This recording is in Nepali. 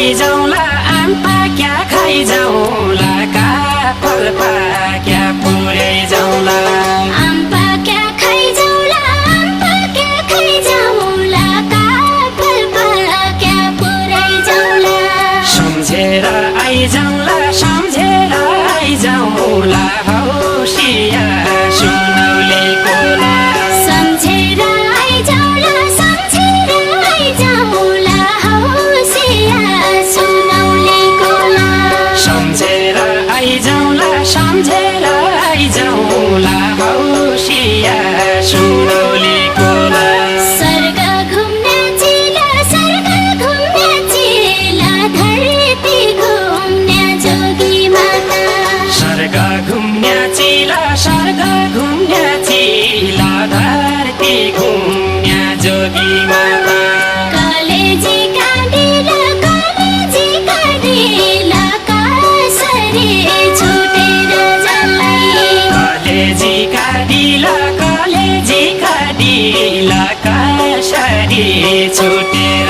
खाइजाउँला आम पाक्या खाइजाउँला काफल पाक्या पुर्याइजाउँला आम पाक्या खाइजाउँला आम पाक्या खाइजाउँला काफल पाक्या पुर्याइजाउँला सम्झेर आइजाउँला सम्झेर आइजाउँला हौसिया सुनौले कोला सम्झेर आइजाउँला सम्झेर आइजाउँला हौसिया सुनौले कोला सम्झेर आइजाउँला सम्झेर आइजाउँला हौसिया सुनौले कोला स्वर्ग घुम्ने चिला धरती घुम्ने जोगी माता स्वर्ग घुम्ने चिला धरती घुम्ने जोगी माता कलेजी काँडिला कसरी छुटेर जल्लाई कलेजी काँडिला कसरी छुटेर